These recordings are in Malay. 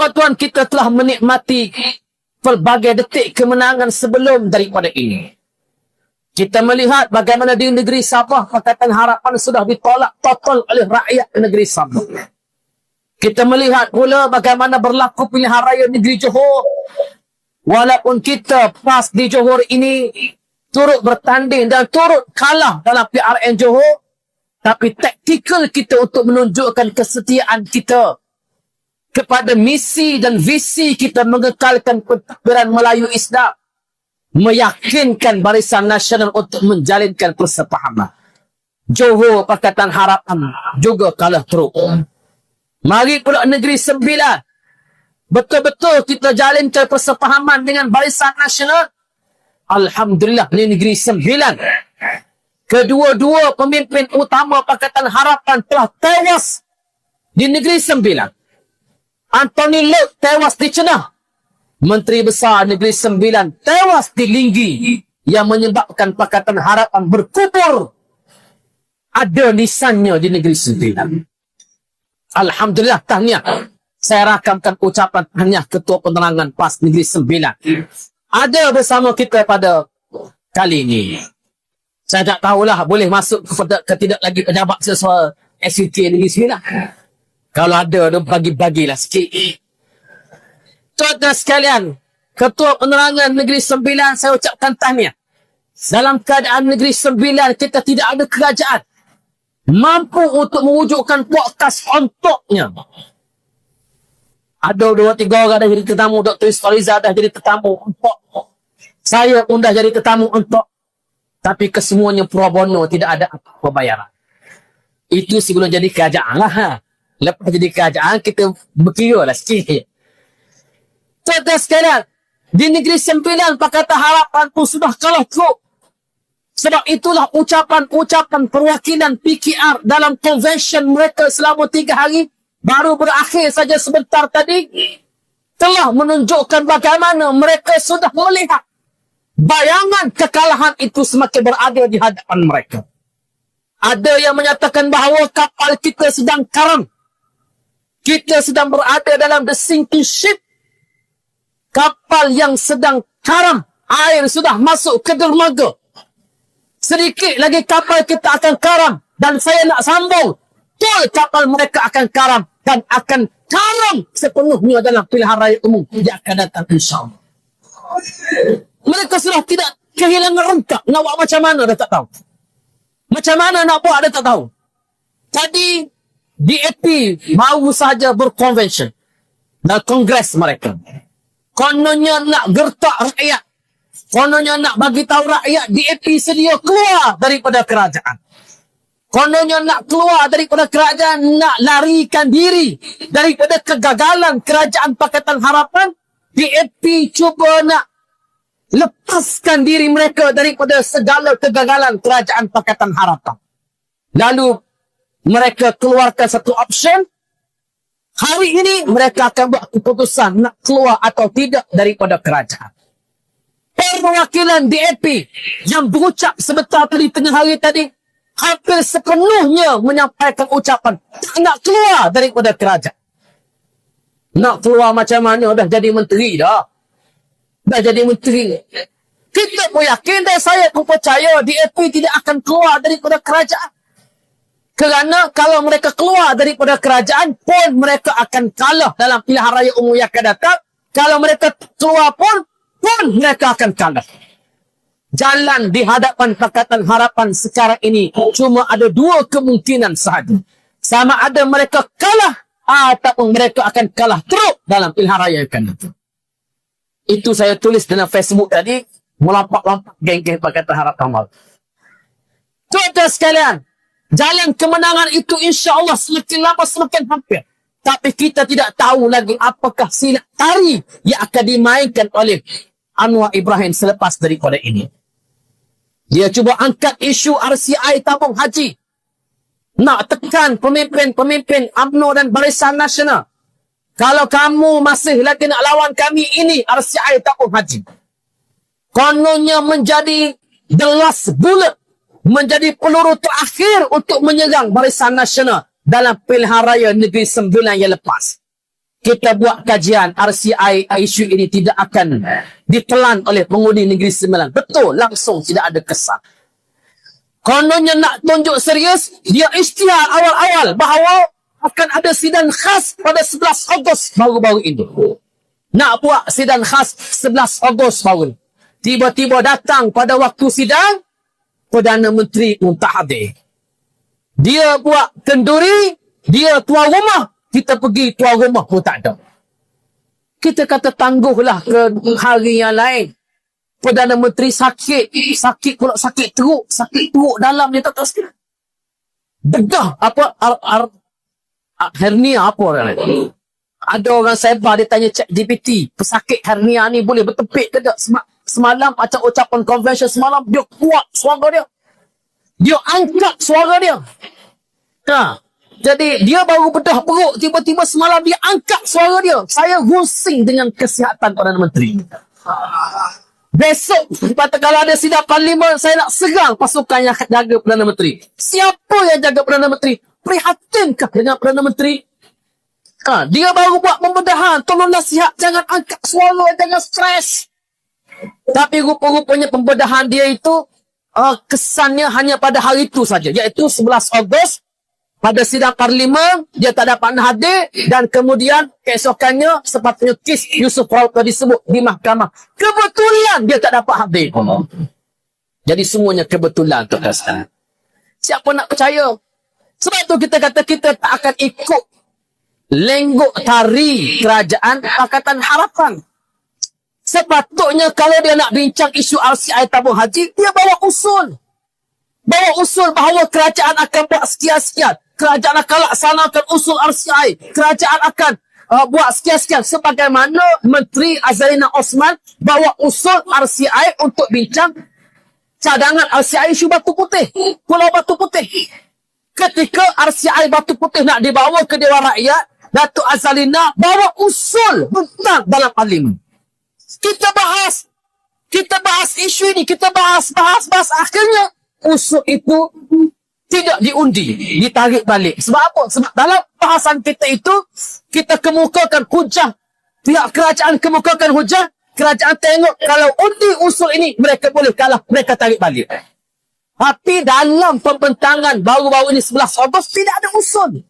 Tuan-tuan, kita telah menikmati pelbagai detik kemenangan sebelum daripada ini. Kita melihat bagaimana di negeri Sabah Pakatan Harapan sudah ditolak total oleh rakyat negeri Sabah. Kita melihat pula bagaimana berlaku pilihan raya negeri Johor. Walaupun kita PAS di Johor ini turut bertanding dan turut kalah dalam PRN Johor, tapi taktikal kita untuk menunjukkan kesetiaan kita kepada misi dan visi kita mengekalkan pentadbiran Melayu Islam, meyakinkan Barisan Nasional untuk menjalinkan persefahaman. Johor Pakatan Harapan juga kalah teruk. Mari pula negeri Sembilan, betul-betul kita jalinkan persefahaman dengan Barisan Nasional. Alhamdulillah, di negeri Sembilan, kedua-dua pemimpin utama Pakatan Harapan telah tewas di negeri Sembilan. Anthony Lok tewas di Cenah. Menteri Besar Negeri Sembilan tewas di Linggi, yang menyebabkan Pakatan Harapan berkubur. Ada nisannya di Negeri Sembilan. Alhamdulillah, tahniah. Saya rakamkan ucapan tahniah Ketua Penerangan PAS Negeri Sembilan. Ada bersama kita pada kali ini. Saya tak tahulah boleh masuk ke tidak lagi pejabat sesuai SUT Negeri Sembilan. Kalau ada, bagi-bagilah sikit. Tuan-tuan sekalian, Ketua Penerangan Negeri Sembilan, saya ucapkan tahniah. Dalam keadaan Negeri Sembilan, kita tidak ada kerajaan mampu untuk mewujudkan podcast untuknya. Ada 2-3 orang dah jadi tetamu. Dr. Isfariza dah jadi tetamu untuk. Saya pun dah jadi tetamu untuk. Tapi kesemuanya pro bono, tidak ada apa-apa bayaran. Itu sebelum jadi kerajaan lah. Lepas jadi kerajaan, kita berkira lah sikit. Tuan-tuan sekalian, di Negeri Sembilan, Pakatan Harapan pun sudah kalah teruk. Sebab itulah ucapan-ucapan perwakilan PKR dalam convention mereka selama 3 hari, baru berakhir saja sebentar tadi, telah menunjukkan bagaimana mereka sudah melihat bayangan kekalahan itu semakin berada di hadapan mereka. Ada yang menyatakan bahawa kapal kita sedang karam. Kita sedang berada dalam the sinking ship. Kapal yang sedang karam. Air sudah masuk ke dermaga. Sedikit lagi kapal kita akan karam. Dan saya nak sambung. Betul kapal mereka akan karam. Dan akan karam sepenuhnya dalam pilihan raya umum yang akan datang, insyaAllah. Mereka sudah tidak kehilangan rengkak. Nak buat macam mana dah tak tahu. Macam mana nak buat dah tak tahu. Tadi DAP baru saja berkonvention dalam kongres mereka. Kononnya nak gertak rakyat. Kononnya nak bagi tahu rakyat DAP sedia keluar daripada kerajaan. Kononnya nak keluar daripada kerajaan, nak larikan diri daripada kegagalan kerajaan Pakatan Harapan. DAP cuba nak lepaskan diri mereka daripada segala kegagalan kerajaan Pakatan Harapan. Lalu mereka keluarkan satu option. Hari ini mereka akan buat keputusan nak keluar atau tidak daripada kerajaan. Perwakilan DAP yang berucap sebentar tadi, tengah hari tadi, hampir sepenuhnya menyampaikan ucapan tak nak keluar daripada kerajaan. Nak keluar macam mana, dah jadi menteri dah. Dah jadi menteri. Kita pun yakin dan saya pun percaya DAP tidak akan keluar daripada kerajaan. Kerana kalau mereka keluar daripada kerajaan pun mereka akan kalah dalam pilihan raya umum yang akan datang. Kalau mereka keluar pun mereka akan kalah. Jalan di hadapan Pakatan Harapan sekarang ini cuma ada 2 kemungkinan sahaja. Sama ada mereka kalah ataupun mereka akan kalah teruk dalam pilihan raya yang akan datang. Itu saya tulis dalam Facebook tadi, melompat-lompat geng-geng Pakatan Harapan. Tuan-tuan sekalian, jalan kemenangan itu insya-Allah semakin lama semakin hampir. Tapi kita tidak tahu lagi apakah silat tari yang akan dimainkan oleh Anwar Ibrahim selepas daripada ini. Dia cuba angkat isu RCI tabung haji. Nak tekan pemimpin-pemimpin UMNO dan Barisan Nasional. Kalau kamu masih lagi nak lawan kami, ini RCI tabung haji. Kononnya menjadi the last bullet, menjadi peluru terakhir untuk menyerang Barisan Nasional dalam pilihan raya Negeri Sembilan yang lepas. kita buat kajian RCI isu ini tidak akan ditelan oleh pengundi Negeri Sembilan. Betul, langsung tidak ada kesan. Kononnya nak tunjuk serius, dia isytihar awal-awal bahawa akan ada sidang khas pada 11 Ogos baru-baru ini. Nak buat sidang khas 11 Ogos baru. Tiba-tiba datang pada waktu sidang, Perdana Menteri pun tak hadir. Dia buat kenduri, dia tuan rumah, kita pergi tuan rumah pun tak ada. Kita kata tangguhlah ke hari yang lain. Perdana Menteri sakit pula sakit teruk dalam dia tak tahu sikit. Degah apa hernia apa orang lain. Ada orang cyber dia tanya ChatGPT, pesakit hernia ni boleh bertepik ke tak? Semalam macam ucapan convention semalam dia kuat suara dia. Dia angkat suara dia. Jadi dia baru bedah perut, tiba-tiba semalam dia angkat suara dia. Saya rusing dengan kesihatan Perdana Menteri. Besok, kalau ada sidang parlimen, saya nak serang pasukan yang jaga Perdana Menteri. Siapa yang jaga Perdana Menteri? Prihatinkah dengan Perdana Menteri? Dia baru buat pembedahan. Tolong nasihat, jangan angkat suara, jangan stres. Tapi rupa-rupanya pembedahan dia itu, kesannya hanya pada hari itu saja. Iaitu 11 Ogos. Pada sidang parlimen, dia tak dapat hadir dan kemudian keesokannya sepatutnya kes Yusuf Rauta disebut di mahkamah. Kebetulan dia tak dapat hadir. Jadi semuanya kebetulan tu Ustaz. Siapa nak percaya? Sebab tu kita kata kita tak akan ikut lenggok tari kerajaan Pakatan Harapan. Sepatutnya kalau dia nak bincang isu RCI tabung haji, dia bawa usul. Bawa usul bahawa kerajaan akan buat sekian-sekian. Kerajaan akan laksanakan usul RCI. Kerajaan akan buat sekian-sekian. Sebagaimana Menteri Azalina Osman bawa usul RCI untuk bincang cadangan RCI isu Batu Putih. Pulau Batu Putih. Ketika RCI Batu Putih nak dibawa ke Dewan Rakyat, Datuk Azalina bawa usul tentang dalam parlimen. Kita bahas isu ini. Kita bahas. Akhirnya usul itu tidak diundi, ditarik balik. Sebab apa? Sebab dalam bahasan kita itu, kita kemukakan hujah. Pihak kerajaan kemukakan hujah. Kerajaan tengok kalau undi usul ini, mereka boleh kalah. Mereka tarik balik. Tapi dalam pembentangan baru-baru ini 11 Ogos, tidak ada usul.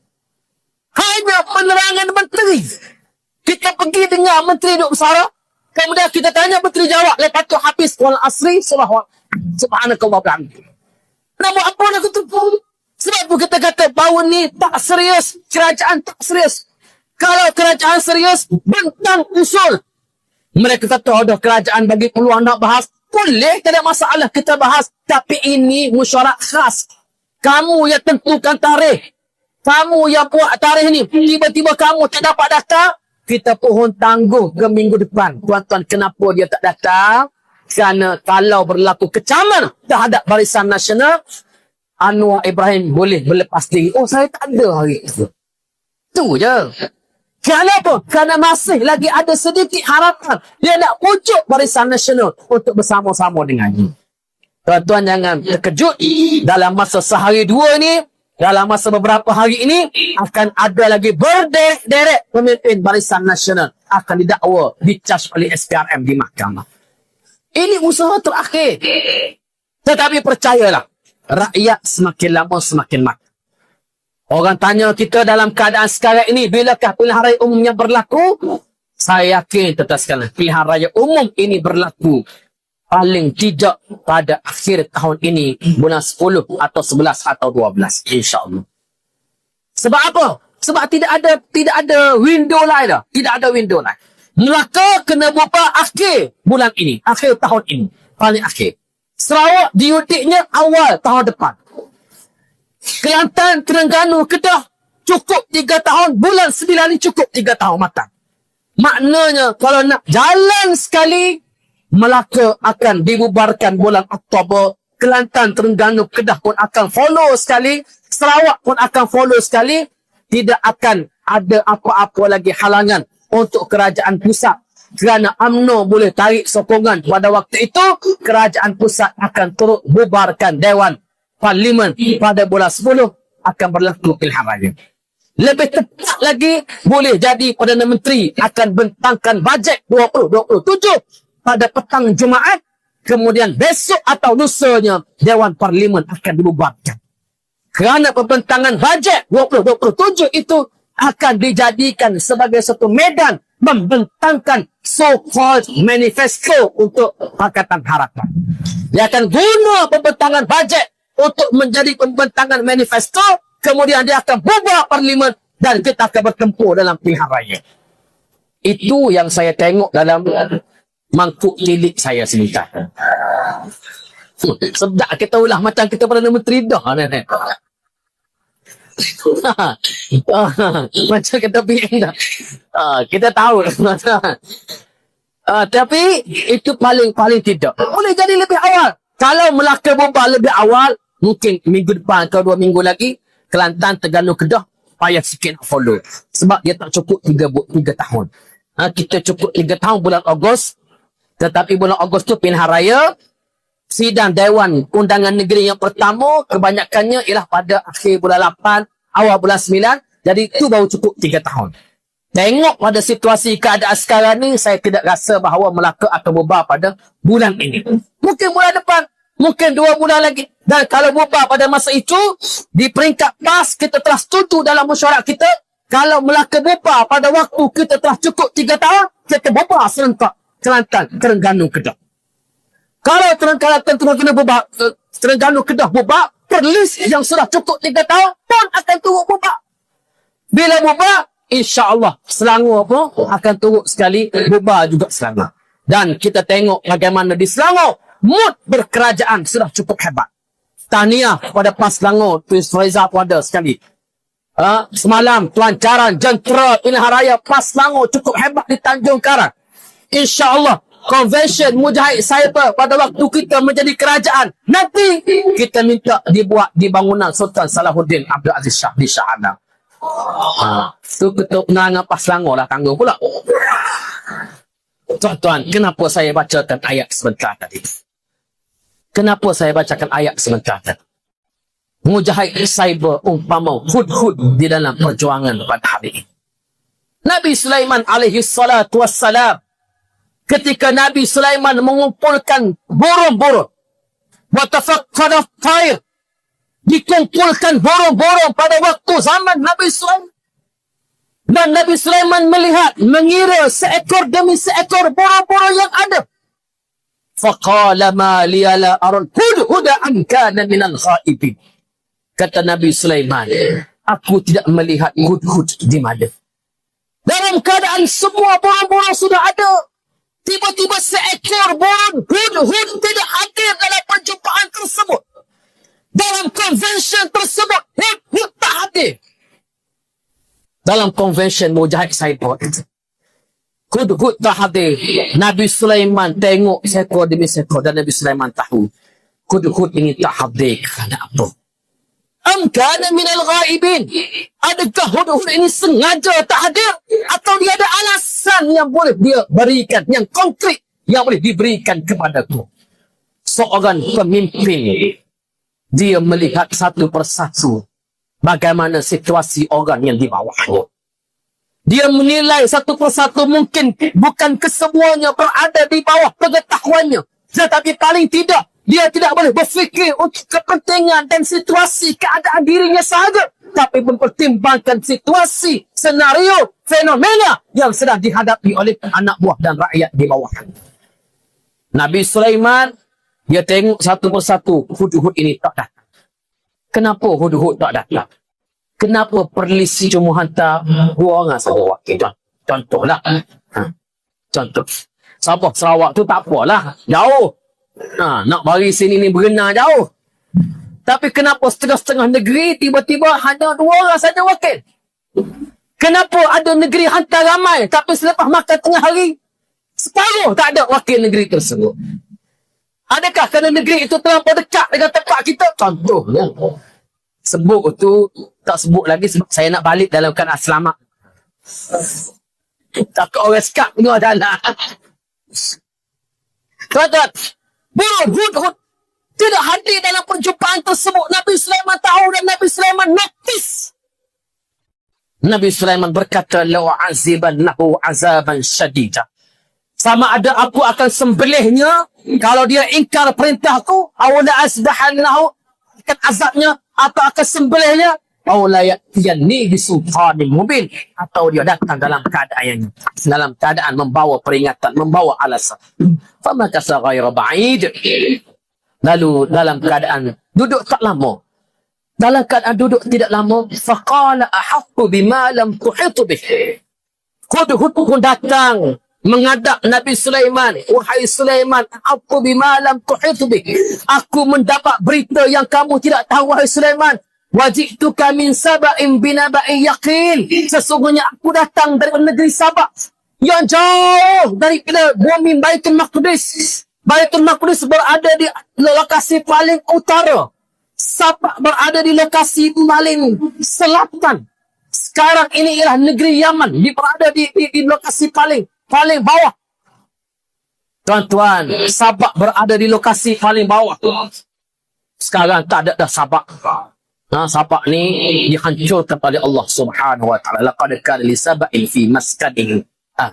Hanya penerangan menteri. Kita pergi dengar menteri duduk bersara. Kemudian kita tanya menteri jawab. Lepas tu Hafiz wal Asri. Subhanakallah bihamdih. Nak buat apa nak ketepung? Sebab tu kita kata bahawa ni tak serius. Kerajaan tak serius. Kalau kerajaan serius, bentang usul. Mereka kata, ada kerajaan bagi peluang nak bahas. Boleh, tak ada masalah kita bahas. Tapi ini mesyuarat khas. Kamu yang tentukan tarikh. Kamu yang buat tarikh ni. Tiba-tiba kamu tak dapat datang. Kita pohon tangguh ke minggu depan. Tuan-tuan, kenapa dia tak datang? Kerana kalau berlaku kecaman terhadap Barisan Nasional, Anwar Ibrahim boleh berlepas diri. Oh, saya tak ada hari itu. Itu je. Kenapa? Kerana masih lagi ada sedikit harapan. Dia nak pujuk Barisan Nasional untuk bersama-sama dengannya. Tuan-tuan jangan terkejut. Dalam masa sehari dua ni, dalam masa beberapa hari ini, akan ada lagi berderet pemimpin Barisan Nasional akan didakwa, dicas oleh SPRM di mahkamah. Ini usaha terakhir. Tetapi percayalah, rakyat semakin lama semakin mat. Orang tanya kita dalam keadaan sekarang ini, bilakah pilihan raya umum yang berlaku? Saya yakin tetap sekali, pilihan raya umum ini berlaku paling tidak pada akhir tahun ini, bulan 10 atau 11 atau 12, insya-Allah. Sebab apa? Sebab tidak ada window lain dah. Tidak ada window lain. Melaka kena buat akhir bulan ini, akhir tahun ini, paling akhir. Sarawak diudiknya awal tahun depan. Kelantan, Terengganu, Kedah cukup 3 tahun, bulan 9 ni cukup 3 tahun matang. Maknanya kalau nak jalan sekali, Melaka akan dibubarkan bulan Oktober. Kelantan, Terengganu, Kedah pun akan follow sekali. Sarawak pun akan follow sekali. Tidak akan ada apa-apa lagi halangan untuk kerajaan pusat. Kerana UMNO boleh tarik sokongan pada waktu itu, kerajaan pusat akan turut bubarkan Dewan Parlimen pada bulan 10 akan berlaku pilihan raya. Lebih tepat lagi, boleh jadi Perdana Menteri akan bentangkan bajet 2027 pada petang Jumaat. Kemudian besok atau lusanya Dewan Parlimen akan dibubarkan. Kerana pembentangan bajet 2027 itu akan dijadikan sebagai satu medan membentangkan so-called manifesto untuk Pakatan Harapan. Dia akan guna pembentangan bajet untuk menjadi pembentangan manifesto, kemudian dia akan bubar parlimen dan kita akan bertempur dalam pilihan raya. Itu yang saya tengok dalam mangkuk tilik saya sebentar. Sedap kita ulah macam kita Perdana Menteri dah. Macam kita PM dah. Kita tahu. Tapi itu paling tidak. Boleh jadi lebih awal. Kalau Melaka bubar lebih awal, mungkin minggu depan atau 2 minggu lagi, Kelantan, Terengganu, Kedah payah sikit nak follow. Sebab dia tak cukup 3 tahun. Kita cukup 3 tahun bulan Ogos. Tetapi bulan Ogos tu pilihan raya. Sidang Dewan Undangan Negeri yang pertama, kebanyakannya ialah pada akhir bulan 8, awal bulan 9. Jadi itu baru cukup 3 tahun. Tengok pada situasi keadaan sekarang ni, saya tidak rasa bahawa Melaka akan bubar pada bulan ini. Mungkin bulan depan, mungkin 2 bulan lagi. Dan kalau bubar pada masa itu, di peringkat PAS kita telah setuju dalam mesyuarat kita, kalau Melaka bubar pada waktu kita telah cukup 3 tahun, kita bubar serentak Kelantan, Terengganu, Kedah. Kalau Terengganu, Kedah bubar, Perlis yang sudah cukup 3 tahun pun akan turut bubar. Bila bubar, insya-Allah Selangor pun akan turut sekali bubar juga Selangor. Dan kita tengok bagaimana di Selangor mood berkerajaan sudah cukup hebat. Tahniah kepada PAS Selangor, Tuan Faizal pun ada sekali. Semalam pelancaran jentera pilihan raya PAS Selangor cukup hebat di Tanjung Karang. InsyaAllah Convention Mujahid Cyber pada waktu kita menjadi kerajaan, nanti kita minta dibuat di bangunan Sultan Salahuddin Abdul Aziz Shah di Shah Alam. Itu ketua penerangan PAS Selangor lah tanggung pula. Tuan-tuan, kenapa saya bacakan ayat sebentar tadi? Kenapa saya bacakan ayat sebentar tadi? Mujahid Cyber umpama hud-hud di dalam perjuangan pada hari ini. Nabi Sulaiman alaihi salatu wassalam, ketika Nabi Sulaiman mengumpulkan burung-burung, watafaqqada at-tayr, dikumpulkan burung-burung pada waktu zaman Nabi Sulaiman. Dan Nabi Sulaiman melihat, mengira seekor demi seekor burung-burung yang ada. Faqala ma liya la aral hudhuda an kana minal ghaibin. Kata Nabi Sulaiman, aku tidak melihat hudhud di mana. Dalam keadaan semua burung-burung sudah ada, tiba-tiba seekor burung hud-hud tidak hadir dalam perjumpaan tersebut. Dalam convention tersebut, hud-hud tak hadir. Dalam convention Mujahid Cyber, hud-hud tak hadir. Nabi Sulaiman tengok seekor demi seekor dan Nabi Sulaiman tahu hud-hud ini tak hadir kerana apa? Am kana minal ghaibin. Adakah hud-hud ini sengaja tak hadir atau dia ada alasan yang boleh dia berikan, yang konkret yang boleh diberikan kepadaku? Seorang pemimpin, dia melihat satu persatu bagaimana situasi orang yang di bawahnya. Dia menilai satu persatu, mungkin bukan kesemuanya berada di bawah pengetahuannya, tetapi paling tidak dia tidak boleh berfikir untuk kepentingan dan situasi keadaan dirinya sahaja, tapi mempertimbangkan situasi, senario, fenomena yang sedang dihadapi oleh anak buah dan rakyat di bawah. Nabi Sulaiman, dia tengok satu persatu, hud-hud ini tak datang. Kenapa hud-hud tak datang? Kenapa Perlis cuma hantar 2 orang saja wakil? Contohlah. Contoh. Sabah Sarawak tu tak apalah, jauh. Nak bagi sini ni berenang jauh. Tapi kenapa setengah-setengah negeri tiba-tiba hanya 2 orang saja wakil? Kenapa ada negeri hantar ramai tapi selepas makan tengah hari separuh tak ada wakil negeri tersebut? Adakah kerana negeri itu terlampau dekat dengan tempat kita? Contohnya. Sebut tu tak sebut lagi sebab saya nak balik dalam keadaan selamat. Takut orang sekap tengok adalah. Tuan-tuan, hud-hud tidak hadir dalam perjumpaan tersebut. Nabi Sulaiman tahu dan Nabi Sulaiman notice. Nabi Sulaiman berkata, "Law azibannahu azaban syadida." Sama ada aku akan sembelihnya kalau dia ingkar perintah aku, aw la asbahannahu, akan azabnya, atau akan sembelihnya, aw la ya'tiyanni bisultanin mubin, atau dia datang dalam keadaan membawa peringatan, membawa alasan. Famakasa ghaira ba'id. Lalu dalam keadaan duduk tak lama, dalam keadaan duduk tidak lama, faqala ahaqqu bima lam tuhitu bih. Hudhud pun datang menghadap Nabi Sulaiman. "Wahai Sulaiman, aku bima lam tuhitu bih. Aku mendapat berita yang kamu tidak tahu, wahai Sulaiman. Wajituka min saba'in binaba'in yaqin." Sesungguhnya aku datang dari negeri Sabak yang jauh daripada bumi Baitul Maqdis. Baitul Maqdis berada di lokasi paling utara. Sabak berada di lokasi paling selatan. Sekarang ini ialah negeri Yaman, berada di lokasi paling bawah. Tuan-tuan, Sabak berada di lokasi paling bawah. Sekarang tak ada dah Sabak. Sabak ni dihancurkan oleh Allah Subhanahu wa taala. Laqad kana li sab'in fi maskanihim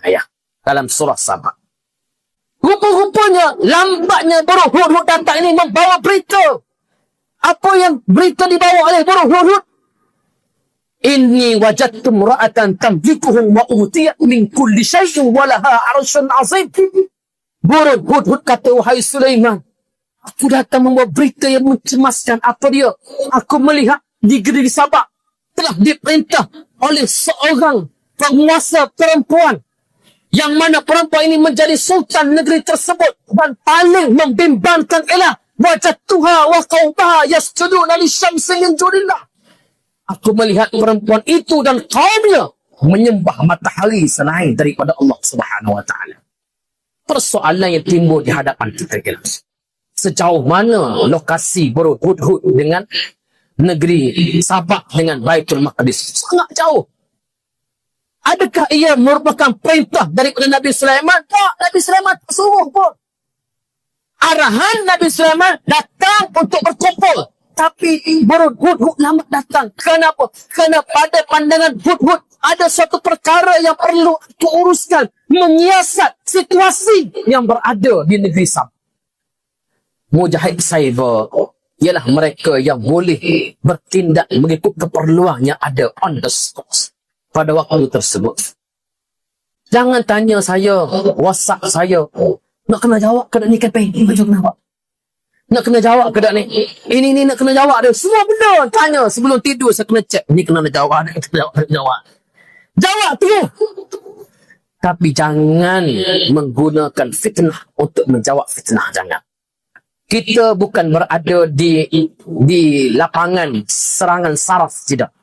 ayah, dalam surah Sabak. Rupa-rupanya lambatnya burung Hudhud datang ini membawa berita. Apa yang berita dibawa oleh burung Hudhud? "Inni wajadtu imra'atan tamlikuhum wa utiyat min kulli syai'in wa laha 'arsyun 'azim." Burung Hudhud kata, "Wahai Sulaiman, aku datang membawa berita yang mencemaskan." Apa dia? "Aku melihat di negeri Sabak telah diperintah oleh seorang penguasa perempuan, yang mana perempuan ini menjadi sultan negeri tersebut, dan paling membimbangkan ialah wajadtuha wa qaumaha yasjuduna lisyamsi min dunillah." Aku melihat perempuan itu dan kaumnya menyembah matahari selain daripada Allah Subhanahu wa taala. Persoalan yang timbul di hadapan kita ialah sejauh mana lokasi burung Hudhud dengan negeri Sabak dengan Baitul Maqdis? Sangat jauh. Adakah ia merupakan perintah daripada Nabi Sulaiman? Tak, Nabi Sulaiman tak suruh pun. Arahan Nabi Sulaiman datang untuk berkumpul. Tapi burung Hudhud lambat datang. Kenapa? Kerana pada pandangan Hudhud ada suatu perkara yang perlu diuruskan, menyiasat situasi yang berada di negeri Sabak. Mujahid cyber ialah mereka yang boleh bertindak mengikut keperluan yang ada on the spot pada waktu tersebut. Jangan tanya saya, WhatsApp saya, nak kena jawab ke ni kepeng ni baju kenapa? Nak kena jawab ke ni? Ini nak kena jawab dia. Semua benda tanya sebelum tidur saya kena check. Ni kena jawab, ni kena jawab. Jawab tu. Tapi jangan menggunakan fitnah untuk menjawab fitnah, jangan. Kita bukan berada di lapangan serangan saraf, tidak.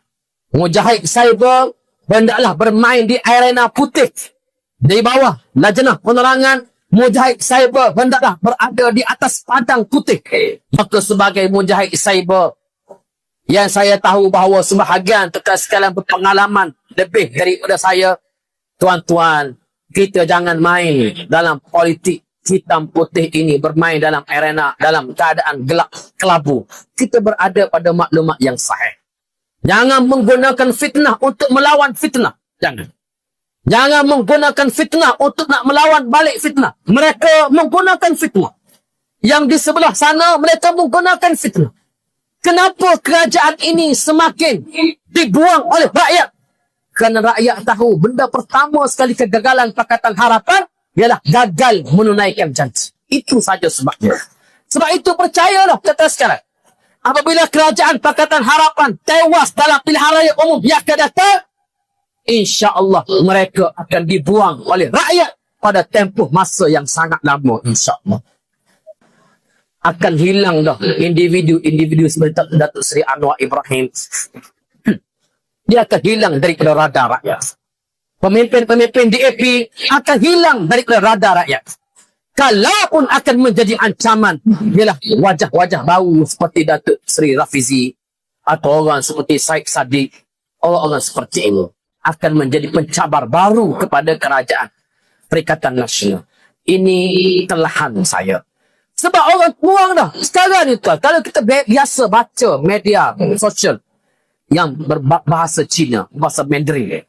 Mujahid cyber hendaklah bermain di arena putih. Di bawah lajnah penerangan, Mujahid cyber hendaklah berada di atas padang putih. Maka sebagai mujahid cyber yang saya tahu bahawa sebahagian tuan sekalian berpengalaman lebih daripada saya, tuan-tuan, kita jangan main dalam politik hitam putih ini, bermain dalam arena dalam keadaan gelap kelabu. Kita berada pada maklumat yang sahih. Jangan menggunakan fitnah untuk melawan fitnah. Jangan menggunakan fitnah untuk nak melawan balik fitnah. Mereka menggunakan fitnah. Yang di sebelah sana mereka menggunakan fitnah. Kenapa kerajaan ini semakin dibuang oleh rakyat? Kerana rakyat tahu benda pertama sekali kegagalan Pakatan Harapan ialah gagal menunaikan janji. Itu saja sebabnya. Sebab itu percayalah kata sekarang, apabila kerajaan Pakatan Harapan tewas dalam pilihan raya umum yang akan datang, insya-Allah mereka akan dibuang oleh rakyat pada tempoh masa yang sangat lama, insya-Allah. Akan hilang dah individu-individu seperti Datuk Seri Anwar Ibrahim. Dia akan hilang daripada radar rakyat. Pemimpin-pemimpin DAP akan hilang daripada radar rakyat. Kalaupun akan menjadi ancaman, ialah wajah-wajah baru seperti Datuk Seri Rafizi atau orang seperti Syed Saddiq, orang-orang seperti ini akan menjadi pencabar baru kepada kerajaan Perikatan Nasional. Ini telahan saya. Sebab orang buang dah. Sekarang ni tuan, kalau kita biasa baca media sosial, yang berbahasa Cina, bahasa Mandarin.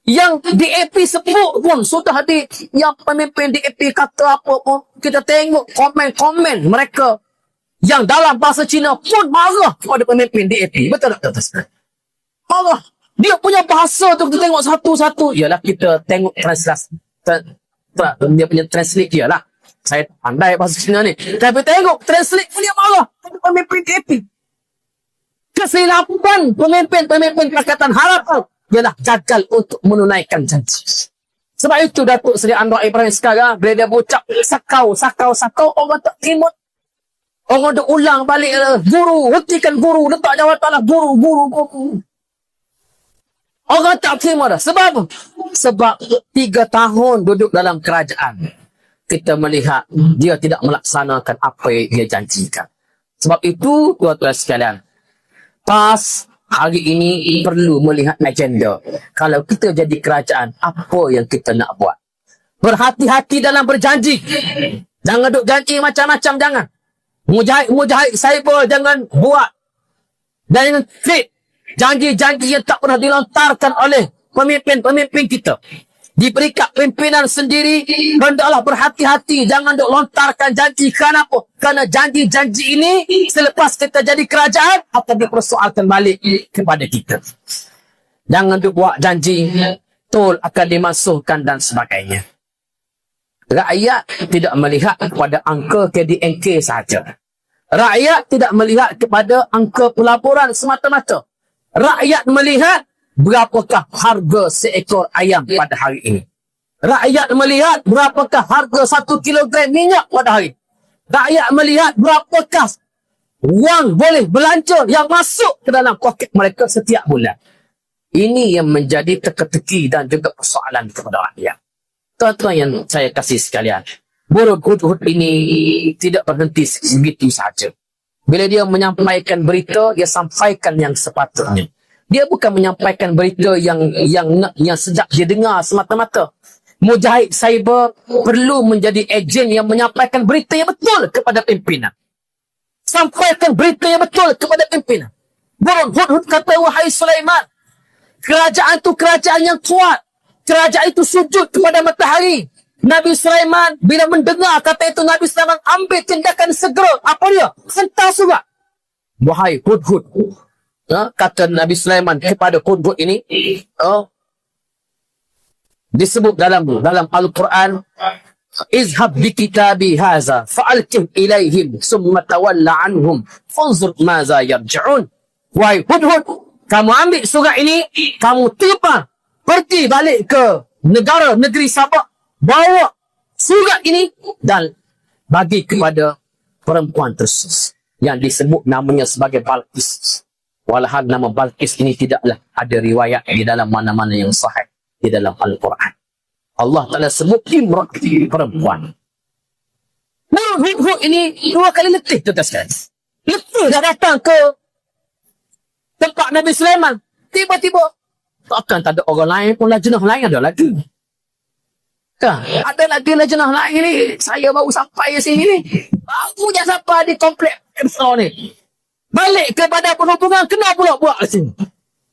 Yang DAP sebut pun sudah yang pemimpin DAP kata apa pun, kita tengok komen-komen mereka yang dalam bahasa Cina pun marah kepada pemimpin DAP. Betul tak, Tuan? Marah. Dia punya bahasa tu kita tengok satu-satu. Yalah, kita tengok translasi. Dia punya translate dia lah. Saya pandai bahasa Cina ni. Tapi tengok translate pun dia marah kepada pemimpin DAP. Kesilapan pemimpin Pakatan Harapan ialah gagal untuk menunaikan janji. Sebab itu Datuk Seri Anwar Ibrahim sekarang bila dia berucap sakau, orang tak terima. Orang tu ulang balik, guru, hentikan guru, letak jawatan lah, guru. Orang tak terima dah. Sebab 3 tahun duduk dalam kerajaan, kita melihat dia tidak melaksanakan apa yang dia janjikan. Sebab itu, tuan-tuan sekalian, PAS hari ini perlu melihat agenda. Kalau kita jadi kerajaan, apa yang kita nak buat? Berhati-hati dalam berjanji. Jangan duk janji macam-macam, jangan. Mujahid cyber jangan buat. Jangan fit. Janji-janji yang tak pernah dilontarkan oleh pemimpin-pemimpin kita. Di peringkat pimpinan sendiri, hendaklah berhati-hati. Jangan duk lontarkan janji. Kenapa? Kerana janji-janji ini selepas kita jadi kerajaan akan dipersoalkan balik kepada kita. Jangan duk buat janji tol akan dimasukkan dan sebagainya. Rakyat tidak melihat kepada angka KDNK sahaja. Rakyat tidak melihat kepada angka pelaburan semata-mata. Rakyat melihat berapakah harga seekor ayam pada hari ini. Rakyat melihat berapakah harga 1 kilogram minyak pada hari. Rakyat melihat berapakah wang boleh belanja yang masuk ke dalam poket mereka setiap bulan. Ini yang menjadi teka-teki dan juga persoalan kepada rakyat. Tuan-tuan yang saya kasih sekalian, buruh hudud ini tidak berhenti begitu saja. Bila dia menyampaikan berita, dia sampaikan yang sepatutnya. Dia bukan menyampaikan berita yang sejak dia dengar semata-mata. Mujahid cyber perlu menjadi ejen yang menyampaikan berita yang betul kepada pimpinan. Sampaikan berita yang betul kepada pimpinan. Burung hudud kata, wahai Sulaiman, kerajaan itu kerajaan yang kuat. Kerajaan itu sujud kepada matahari. Nabi Sulaiman bila mendengar kata itu, Nabi Sulaiman ambil tindakan segera. Apa dia? Hantar surat. Wahai hudud, kata Nabi Sulaiman kepada hudud ini, disebut dalam Al-Quran, izhab bi kitabi haza fa'alqih ilaihim summa tawalla anhum fanzur maza yarji'un. Wahai hudud, kamu ambil surat ini, kamu terbang pergi balik ke negeri Sabak, bawa surat ini dan bagi kepada perempuan tersebut yang disebut namanya sebagai Balqis. Walhal nama Balqis ini tidaklah ada riwayat di dalam mana-mana yang sahih di dalam Al-Quran. Allah Ta'ala sebut imra'ati, perempuan. Hud ini 2 kali letih, tuan-tuan sekalian. Letih dah datang ke tempat Nabi Sulaiman. Tiba-tiba takkan tak ada orang lain pun, lajnah lain ada lagi. Ada lagi lajnah lain ni. Saya baru sampai ke sini ni. Aku je sampai di komplek besar ni. Balik kepada perhubungan, kena pula buat ke sini.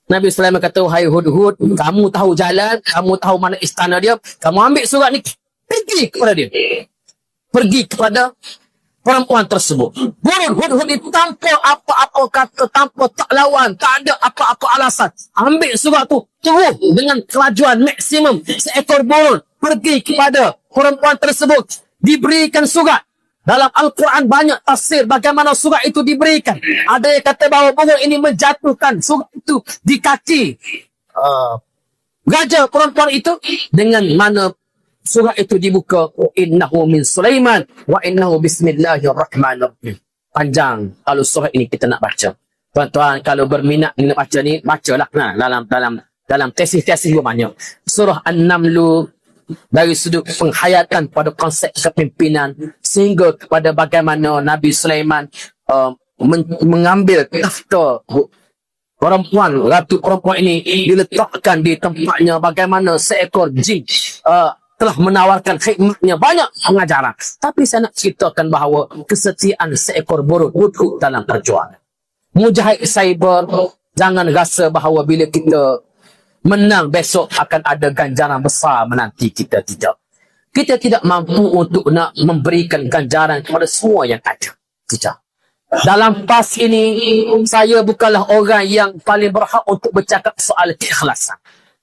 Nabi Sulaiman kata, wahai hudud, kamu tahu jalan, kamu tahu mana istana dia, kamu ambil surat ni, pergi kepada dia. Pergi kepada perempuan tersebut. Hudud itu tanpa apa-apa kata, tanpa tak lawan, tak ada apa-apa alasan. Ambil surat tu, terus dengan kelajuan maksimum, seekor burung, pergi kepada perempuan tersebut. Diberikan surat. Dalam Al-Quran banyak tafsir bagaimana surat itu diberikan. Ada yang kata bahawa burung ini menjatuhkan surat itu di kaki raja perempuan itu, dengan mana surat itu dibuka, innahu min Sulaiman wa innahu bismillahirrahmanirrahim. Panjang kalau surat ini kita nak baca. Tuan-tuan kalau berminat nak baca ni, bacalah dalam tesis-tesis banyak. Surah An-Naml dari sudut penghayatan pada konsep kepimpinan sehingga kepada bagaimana Nabi Sulaiman mengambil takhta ratu perempuan ini, diletakkan di tempatnya, bagaimana seekor jin telah menawarkan khidmatnya, banyak pengajaran. Tapi saya nak ceritakan bahawa kesetiaan seekor burung hudud dalam perjuangan. Mujahid cyber Jangan rasa bahawa bila kita menang besok akan ada ganjaran besar menanti kita. Tidak. Kita tidak mampu untuk nak memberikan ganjaran kepada semua yang ada. Tidak. Dalam PAS ini, saya bukanlah orang yang paling berhak untuk bercakap soal keikhlasan.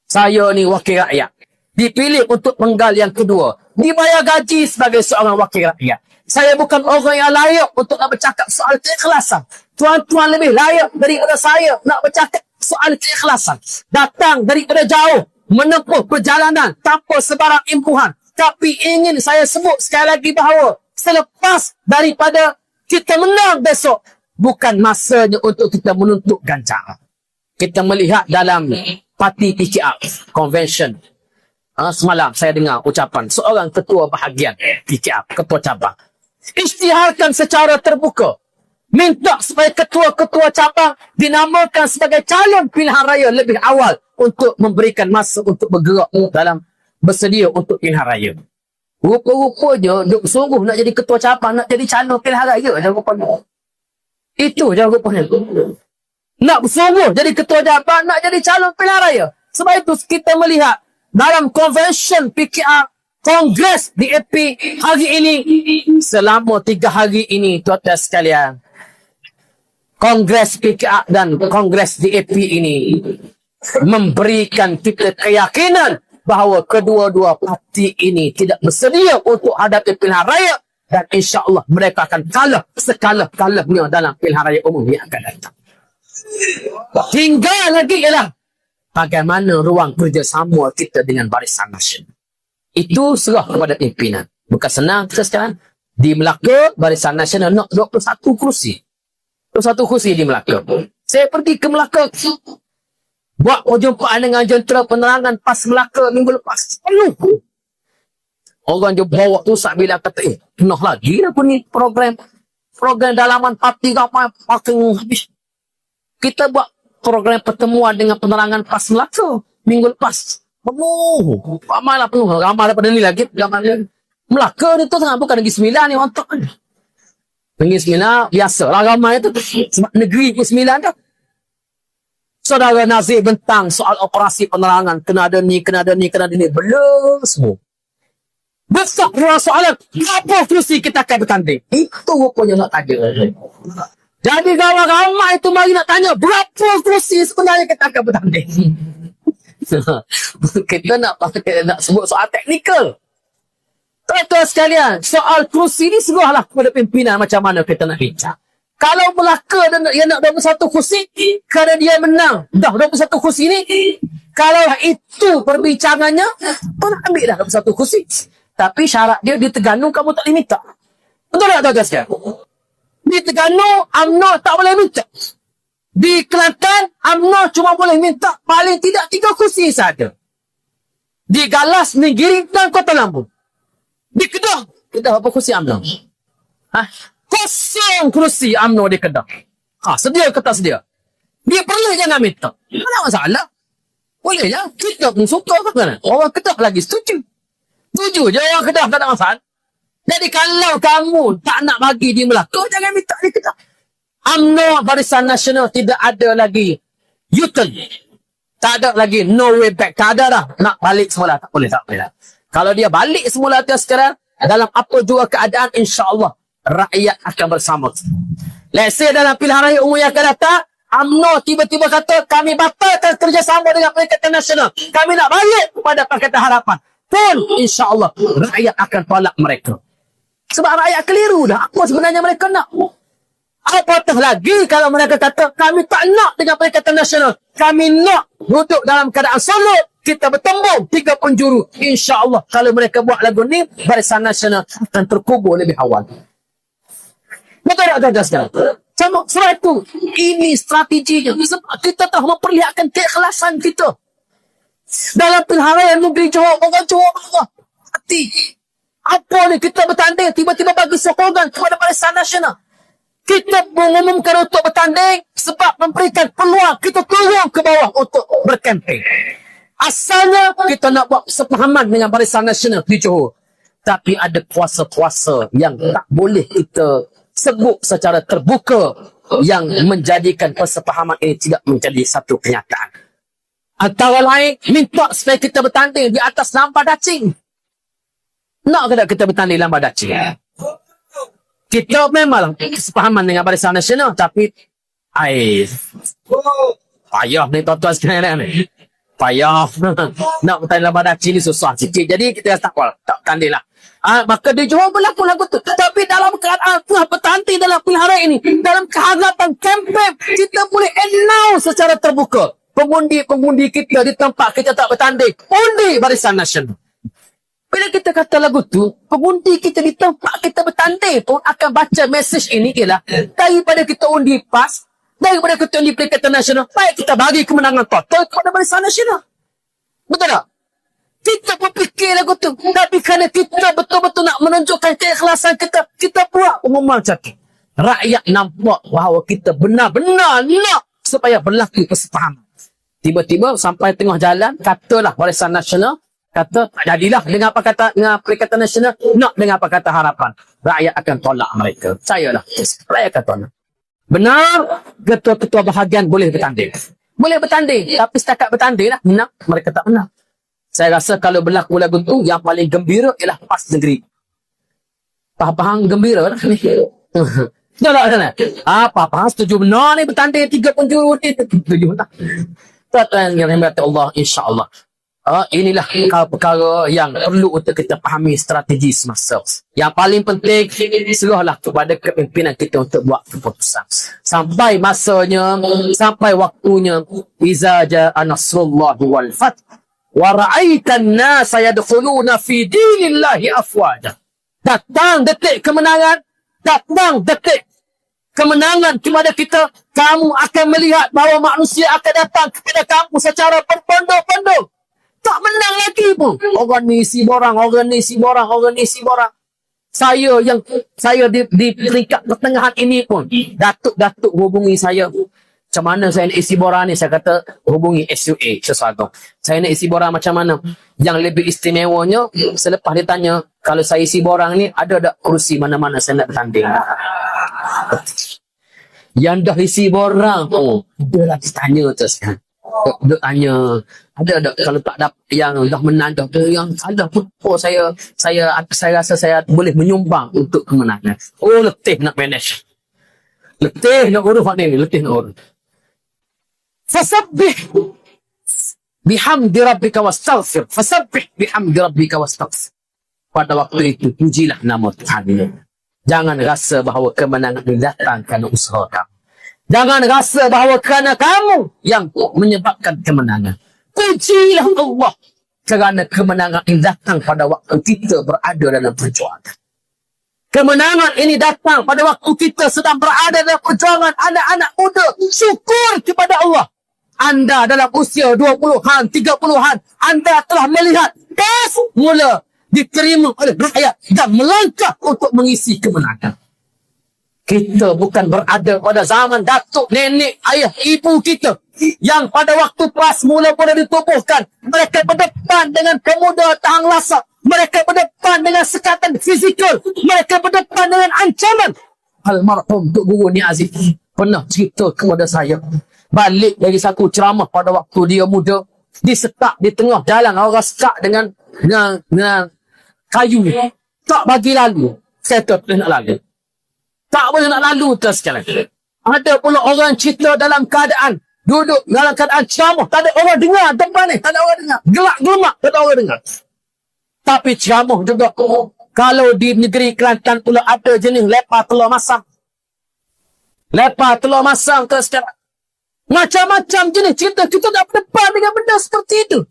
Saya ni wakil rakyat. Dipilih untuk penggal yang kedua. Dibayar gaji sebagai seorang wakil rakyat. Saya bukan orang yang layak untuk nak bercakap soal keikhlasan. Tuan-tuan lebih layak daripada saya nak bercakap soal keikhlasan. Datang daripada jauh, menempuh perjalanan tanpa sebarang imbuhan. Tapi ingin saya sebut sekali lagi bahawa selepas daripada kita menang besok, bukan masanya untuk kita menuntut ganjaran. Kita melihat dalam parti PKR Convention. Semalam saya dengar ucapan seorang ketua bahagian PKR, ketua cabang. Isytiharkan secara terbuka. Minta supaya ketua-ketua cabang dinamakan sebagai calon pilihan raya lebih awal untuk memberikan masa untuk bergerak dalam bersedia untuk pilihan raya. Rupa-rupanya duk sungguh nak jadi ketua cabang, nak jadi calon pilihan raya je rupanya. Itu je rupanya. Nak bersungguh jadi ketua cabang, nak jadi calon pilihan raya. Sebab itu kita melihat dalam convention PKR Kongres DAP hari ini, selama 3 hari ini, tuan-tuan sekalian, Kongres PKR dan Kongres DAP ini memberikan kita keyakinan bahawa kedua-dua parti ini tidak bersedia untuk hadapi pilihan raya dan insya-Allah mereka akan kalah sekalah-kalahnya dalam pilihan raya umum yang akan datang. Tinggal lagi ialah bagaimana ruang kerjasama kita dengan Barisan Nasional. Itu serah kepada pimpinan. Bukan senang kita sekarang. Di Melaka, Barisan Nasional nak 21 kursi. 21 kursi di Melaka. Saya pergi ke Melaka. Buat perjumpaan dengan jentera penerangan PAS Melaka minggu lepas. Penuh. Orang je bawa tu saat bila kata, penuh lagi lah pun ni program dalaman parti ramai makin habis. Kita buat program pertemuan dengan penerangan PAS Melaka minggu lepas. Penuh. Ramai lah penuh. Ramai daripada ni lagi. Melaka ni tu sangat bukan Negeri Sembilan ni orang tak. Negeri Sembilan biasa lah ramai tu. Sebab negeri pun Sembilan tu. Saudara Nazir bentang soal operasi penerangan. Kena ada ni. Belum semua. Besar soalan. Berapa kursi kita akan bertanding? Itu rupanya nak tanya. Jadi ramai itu mari nak tanya. Berapa kursi sebenarnya kita akan bertanding? Kita nak sebut soal teknikal. Tuan-tuan sekalian, soal kursi ni serahlah kepada pimpinan macam mana kita nak bincang. Kalau Melaka dia nak 21 kursi, kerana dia menang dah 21 kursi ni, kalau itu perbincangannya, kau nak ambil dah 21 kursi. Tapi syarat dia di Terengganu kamu tak boleh minta. Betul tak tuan-tuan sekalian? Di Terengganu, UMNO tak boleh minta. Di Kelantan, UMNO cuma boleh minta paling tidak 3 kursi saja. Di Galas, Negeri dan Kota Lampung. Di Kedah berapa kursi UMNO? Kosong kursi UMNO di Kedah. Sedia ke tak sedia? Dia perlu jangan minta. Mana masalah? Boleh je. Kita pun suka kan? Orang Kedah lagi setuju. Setuju je orang Kedah tak ada masalah. Jadi kalau kamu tak nak bagi di Melaka, jangan minta di Kedah. UMNO Barisan Nasional tidak ada lagi U-turn. Tak ada lagi no way back. Tak ada dah. Nak balik semula. Tak boleh. Kalau dia balik semula sekarang, dalam apa jua keadaan, insya-Allah rakyat akan bersama. Let's say dalam pilihan raya umum yang akan datang, UMNO tiba-tiba kata kami batalkan kerjasama dengan Perikatan Nasional. Kami nak balik kepada Pakatan Harapan. Pun insya-Allah rakyat akan tolak mereka. Sebab rakyat keliru dah. Apa sebenarnya mereka nak? Apatah lagi kalau mereka kata kami tak nak dengan Perikatan Nasional. Kami nak duduk dalam keadaan solid. Kita bertembung 3 penjuru. InsyaAllah kalau mereka buat lagu ni, Barisan Nasional akan terkubur lebih awal. Betul tak tuan-tuan sekarang? Sebab itu, ini strateginya. Sebab kita telah memperlihatkan keikhlasan kita. Dalam pilihan raya negeri Johor, orang Johor Allah. Hati. Apa ni kita bertanding, tiba-tiba bagi sokongan kepada Barisan Nasional. Kita mengumumkan untuk bertanding sebab memberikan peluang kita turun ke bawah untuk berkempen. Asalnya kita nak buat sepahaman dengan Barisan Nasional di Johor. Tapi ada kuasa-kuasa yang tak boleh kita sebut secara terbuka yang menjadikan persefahaman ini tidak menjadi satu kenyataan. Antara lain, minta supaya kita bertanding di atas lambar dacing. Nak ke tak kita bertanding lambar dacing? Kita memang kesepahaman dengan Barisan Nasional, tapi payah ni tuan-tuan sekalian ni. Payah. Nak bertanding lambar dacing ni susah sikit. Jadi kita tak tanding lah. Maka dia jawab berlaku lagu tu. Tapi dalam keadaan tengah bertanding dalam pilihan ini, dalam kehangatan kempen, kita boleh announce secara terbuka. Pengundi-pengundi kita di tempat kita tak bertanding, undi Barisan Nasional. Bila kita kata lagu tu, pengundi kita di tempat kita bertanding pun akan baca mesej ini ialah daripada kita undi PAS, daripada kita undi Perikatan Nasional, baik kita bagi kemenangan total kepada Barisan Nasional. Betul tak? Kita berfikir lagu tu, tapi kerana kita betul-betul nak menunjukkan keikhlasan kita, kita buat pengumuman macam tu. Rakyat nampak bahawa kita benar-benar nak supaya berlaku persefahaman. Tiba-tiba sampai tengah jalan, katalah Barisan Nasional, kata tak jadilah dengan apa kata dengan Perikatan Nasional, nak dengan apa kata harapan. Rakyat akan tolak mereka. Percayalah, rakyat akan tolak. Benar, ketua-ketua bahagian boleh bertanding. Boleh bertanding, tapi setakat bertanding lah, menang, mereka tak menang. Saya rasa kalau berlaku lagu tu, yang paling gembira ialah PAS Negeri. Faham gembira lah ni. Betul tak sana? Apa setuju benar ni bertanding 3 penjuru ni. Setuju tak? Tuan-tuan yang rahmati Allah, insya-Allah. Inilah perkara yang perlu untuk kita fahami strategi semasa. Yang paling penting, serahlah kepada kepimpinan kita untuk buat keputusan. Sampai masanya, sampai waktunya, iza ja'a nasrullahi wal fath wa ra'aitan nasa yadkhuluna fi dinillahi afwaja. Datang detik kemenangan, datang detik kemenangan kepada kita, kamu akan melihat bahawa manusia akan datang kepada kamu secara berpondok-pondok. Tak menang lagi pun. Orang ni isi borang. Saya di peringkat pertengahan ini pun, Datuk hubungi saya. Macam mana saya nak isi borang ni? Saya kata, hubungi SUA, sesuatu. Saya nak isi borang macam mana? Yang lebih istimewanya, selepas dia tanya, kalau saya isi borang ni, ada tak kursi mana-mana saya nak bertanding? Yang dah isi borang, dia lagi tanya terus kan. Dia tanya, ada kalau tak dapat yang dah menang dah, yang ada pun saya rasa saya boleh menyumbang untuk kemenangan. Letih nak manage. Letih nak urus ni, letih nak urus. Fasabbih bihamdi rabbika wastaghfir. Fasabbih bihamdi rabbika wastaghfir. Pada waktu itu pujilah nama Tuhan. Jangan rasa bahawa kemenangan datang kerana usaha kamu. Jangan rasa bahawa kerana kamu yang menyebabkan kemenangan. Pujilah Allah kerana kemenangan ini datang pada waktu kita berada dalam perjuangan. Kemenangan ini datang pada waktu kita sedang berada dalam perjuangan. Anak-anak muda, syukur kepada Allah. Anda dalam usia 20-an, 30-an, anda telah melihat PAS mula diterima oleh rakyat dan melangkah untuk mengisi kemenangan. Kita bukan berada pada zaman datuk, nenek, ayah, ibu kita yang pada waktu PAS mula-mula ditubuhkan, mereka berdepan dengan pemuda tahan lasak, mereka berdepan dengan sekatan fizikal, mereka berdepan dengan ancaman. Almarhum Tok Guru Ni Aziz pernah cerita kepada saya, balik dari satu ceramah pada waktu dia muda, disekak di tengah jalan, orang sekak dengan kayu, tak bagi lalu. Saya tak boleh nak lalu. Tak boleh nak lalu terus sekali. Ada pula orang cerita dalam keadaan duduk dalam keadaan ceramah, tak ada orang dengar tempat ni, tak ada orang dengar. Gelak-gelemak, tak ada orang dengar. Tapi ceramah juga. Kalau di negeri Kelantan pula ada jenis lepa telur masam. Lepa telur masam terus sekali. Macam-macam jenis cerita, kita tak berdepan dengan benda seperti itu.